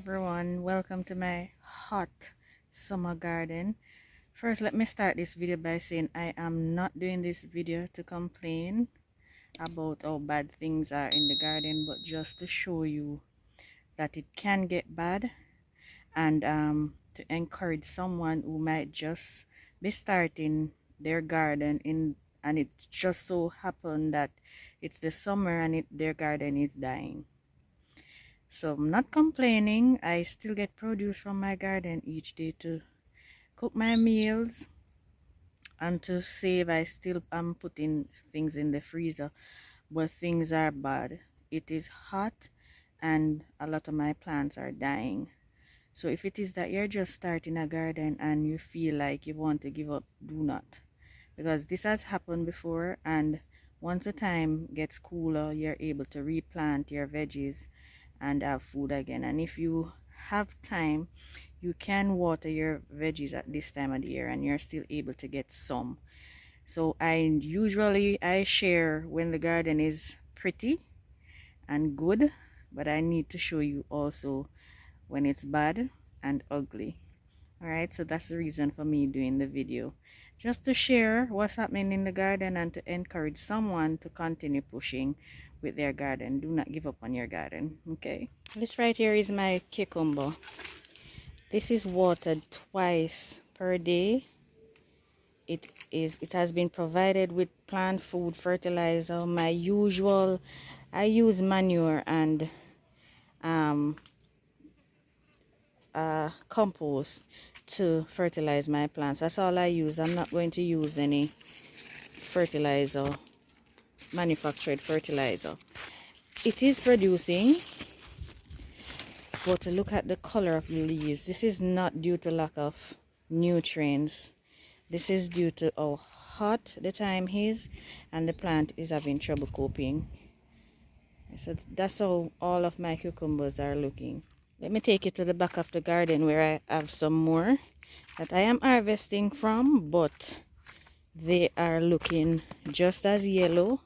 everyone, welcome to my hot summer garden. First, let me start this video by saying I am not doing this video to complain about how bad things are in the garden, but just to show you that it can get bad, and to encourage someone who might just be starting their garden and it just so happened that it's the summer and their garden is dying. So I'm not complaining. I still get produce from my garden each day to cook my meals and to save. I still am putting things in the freezer, but things are bad. It is hot and a lot of my plants are dying. So if it is that you're just starting a garden and you feel like you want to give up, do not, because this has happened before, and once the time gets cooler, you're able to replant your veggies and have food again. And if you have time, you can water your veggies at this time of the year and you're still able to get some. So I share when the garden is pretty and good, but I need to show you also when it's bad and ugly. Alright, so that's the reason for me doing the video, just to share what's happening in the garden and to encourage someone to continue pushing with their garden. Do not give up on your garden. Okay, this right here is my cucumber. This is watered twice per day. It has been provided with plant food fertilizer. My usual, I use manure and compost to fertilize my plants. That's all I use. I'm not going to use any fertilizer, manufactured fertilizer. It is producing, but look at the color of the leaves. This is not due to lack of nutrients. This is due to how hot the time is and the plant is having trouble coping. So that's how all of my cucumbers are looking. Let me take you to the back of the garden where I have some more that I am harvesting from, but they are looking just as yellow.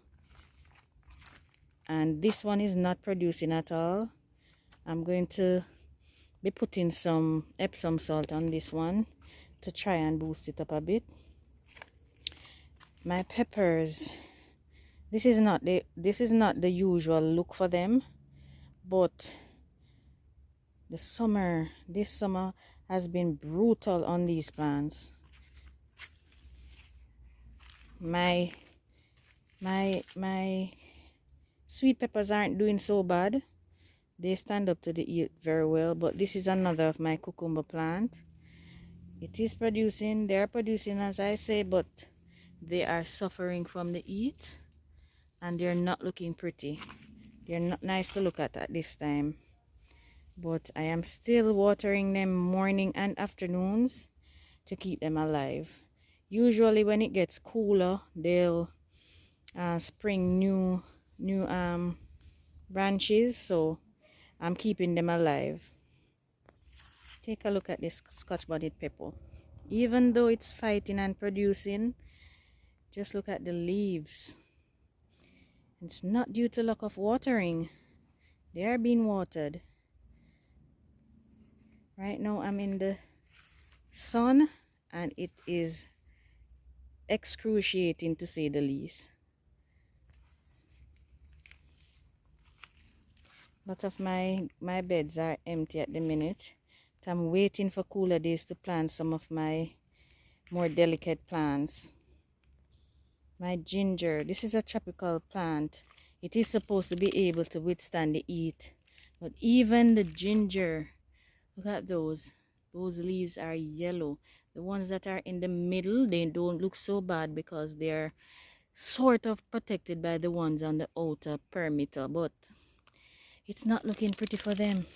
And this one is not producing at all. I'm going to be putting some Epsom salt on this one to try and boost it up a bit. My peppers, this is not the usual look for them, but this summer has been brutal on these plants. My sweet peppers aren't doing so bad. They stand up to the heat very well, but this is another of my cucumber plant. It is producing, they are producing as I say, but they are suffering from the heat and they're not looking pretty. They're not nice to look at this time. But I am still watering them morning and afternoons to keep them alive. Usually when it gets cooler, they'll spring new branches, so I'm keeping them alive. Take a look at this scotch-bonnet pepper. Even though it's fighting and producing, just look at the leaves. It's not due to lack of watering. They are being watered. Right now I'm in the sun and it is excruciating to say the least. A lot of my beds are empty at the minute. But I'm waiting for cooler days to plant some of my more delicate plants. My ginger, this is a tropical plant. It is supposed to be able to withstand the heat, but even the ginger, look at those leaves are yellow. The ones that are in the middle, they don't look so bad because they're sort of protected by the ones on the outer perimeter, but it's not looking pretty for them.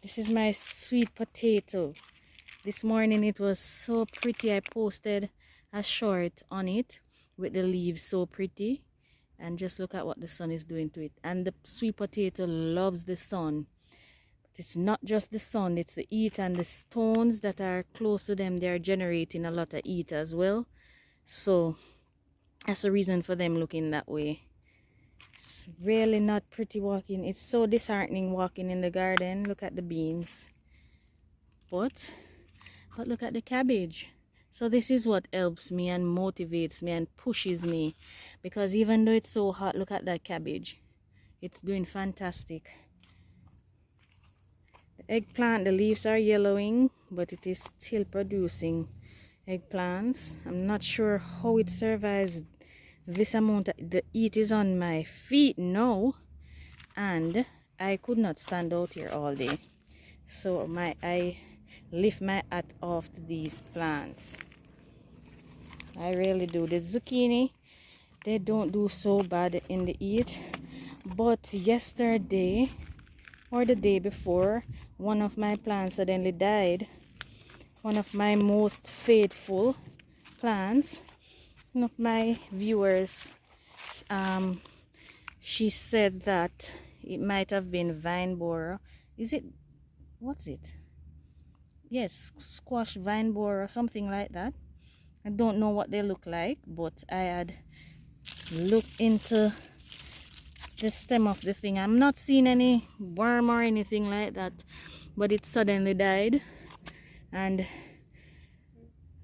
This is my sweet potato. This morning it was so pretty. I posted a short on it with the leaves so pretty, and just look at what the sun is doing to it. And the sweet potato loves the sun. It's not just the sun, it's the heat, and the stones that are close to them, they are generating a lot of heat as well. So that's the reason for them looking that way. It's really not pretty walking. It's so disheartening walking in the garden. Look at the beans. But look at the cabbage. So this is what helps me and motivates me and pushes me, because even though it's so hot, look at that cabbage. It's doing fantastic. The eggplant, the leaves are yellowing, but it is still producing eggplants. I'm not sure how it survives this amount. The heat is on my feet now, and I could not stand out here all day. So I lift my hat off to these plants. I really do. The zucchini, they don't do so bad in the heat, but yesterday or the day before, one of my plants suddenly died. One of my most faithful plants. One of my viewers, she said that it might have been vine borer. Is it, what's it? Yes, squash vine borer or something like that. I don't know what they look like, but I had looked into the stem of the thing. I'm not seeing any worm or anything like that, but it suddenly died, and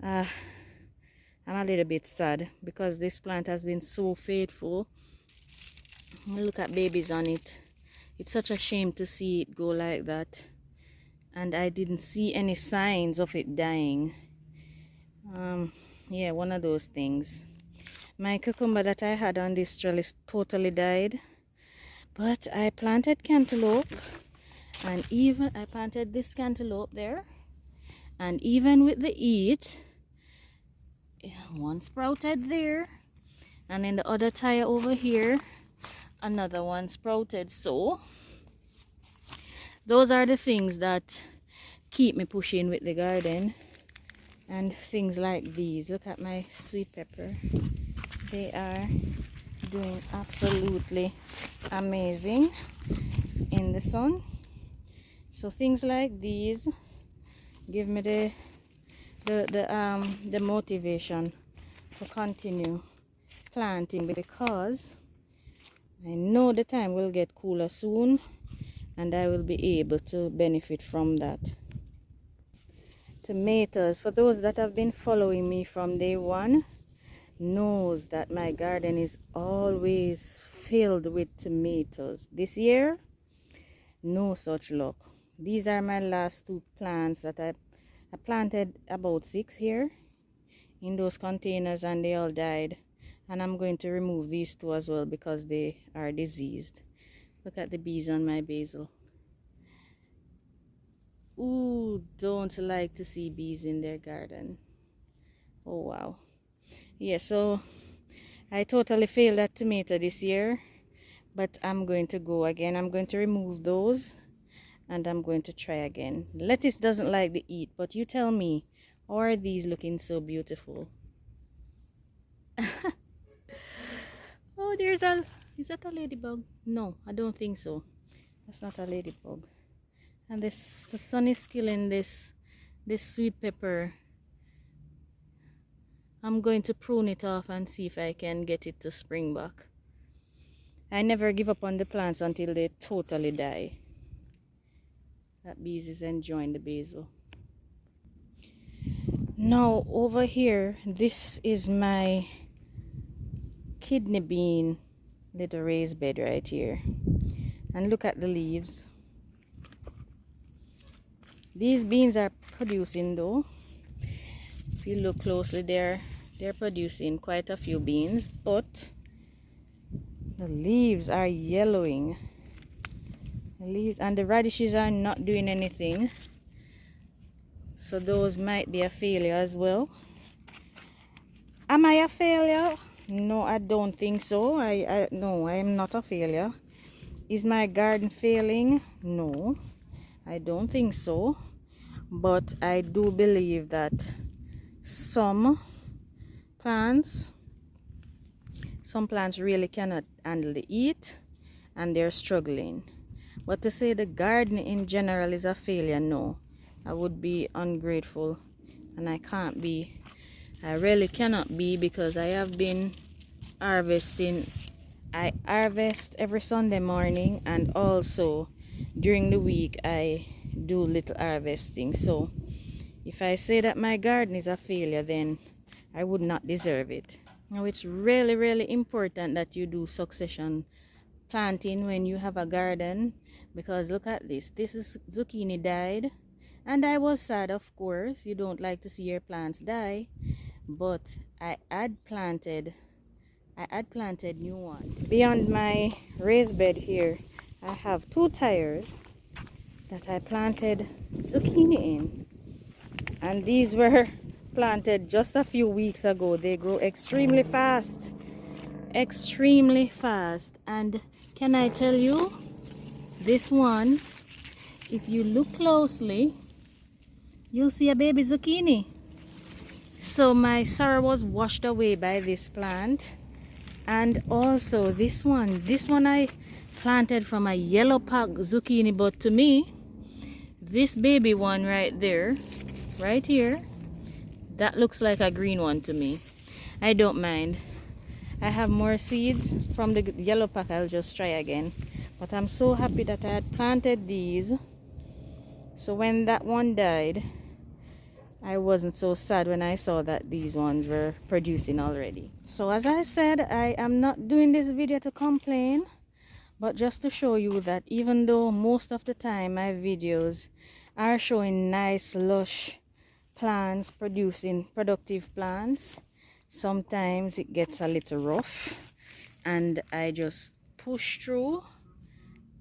I'm a little bit sad because this plant has been so faithful. Look at babies on it. It's such a shame to see it go like that, and I didn't see any signs of it dying. Yeah, one of those things. My cucumber that I had on this trellis totally died, but I planted cantaloupe, and even I planted this cantaloupe there, and even with the heat, one sprouted there, and in the other tire over here, another one sprouted. So those are the things that keep me pushing with the garden. And things like these. Look at my sweet pepper. They are doing absolutely amazing in the sun. So things like these give me the motivation to continue planting, because I know the time will get cooler soon and I will be able to benefit from that. Tomatoes, for those that have been following me from day one, knows that my garden is always filled with tomatoes. This year, no such luck. These are my last two plants that I planted about 6 here in those containers, and they all died, and I'm going to remove these two as well because they are diseased. Look at the bees on my basil. Ooh, don't like to see bees in their garden. Oh wow. Yeah, so I totally failed at tomato this year, but I'm going to go again. I'm going to remove those and I'm going to try again. Lettuce doesn't like the heat, but you tell me, how are these looking so beautiful? Oh, is that a ladybug? No, I don't think so. That's not a ladybug. And the sun is killing this sweet pepper. I'm going to prune it off and see if I can get it to spring back. I never give up on the plants until they totally die. That bees is enjoying the basil. Now over here, this is my kidney bean little raised bed right here. And look at the leaves. These beans are producing though. If you look closely, they're producing quite a few beans, but the leaves are yellowing. The leaves and the radishes are not doing anything. So those might be a failure as well. Am I a failure? No, I don't think so. No, I am not a failure. Is my garden failing? No, I don't think so. But I do believe that some plants really cannot handle the heat and they're struggling. But to say the garden in general is a failure, no. I would be ungrateful, and I can't be. I really cannot be, because I have been harvesting I harvest every Sunday morning, and also during the week I do little harvesting. So if I say that my garden is a failure, then I would not deserve it. Now it's really important that you do succession planting when you have a garden, because look at this. This is zucchini died, and I was sad, of course. You don't like to see your plants die, but I had planted new ones. Beyond my raised bed here, I have 2 tires that I planted zucchini in, and these were planted just a few weeks ago. They grow extremely fast, and can I tell you, this one, if you look closely, you'll see a baby zucchini. So my sorrow was washed away by this plant. And also this one I planted from a yellow pack zucchini, but to me, this baby one right there, right here, that looks like a green one to me. I don't mind. I have more seeds from the yellow pack. I'll just try again. But I'm so happy that I had planted these. So when that one died, I wasn't so sad when I saw that these ones were producing already. So as I said, I am not doing this video to complain, but just to show you that even though most of the time my videos are showing nice lush plants producing productive plants, sometimes it gets a little rough, and I just push through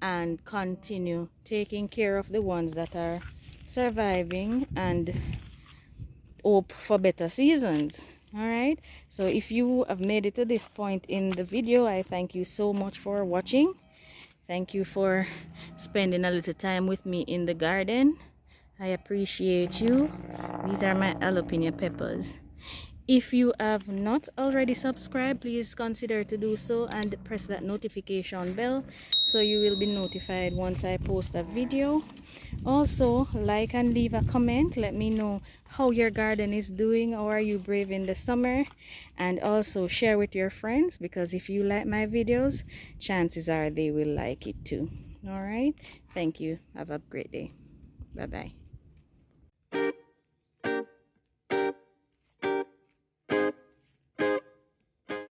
and continue taking care of the ones that are surviving and hope for better seasons. All right, so if you have made it to this point in the video, I thank you so much for watching. Thank you for spending a little time with me in the garden. I appreciate you. These are my jalapeno peppers. If you have not already subscribed, please consider to do so and press that notification bell so you will be notified once I post a video. Also, like and leave a comment. Let me know how your garden is doing, or are you braving the summer? And also share with your friends, because if you like my videos, chances are they will like it too. All right, thank you. Have a great day. Bye bye.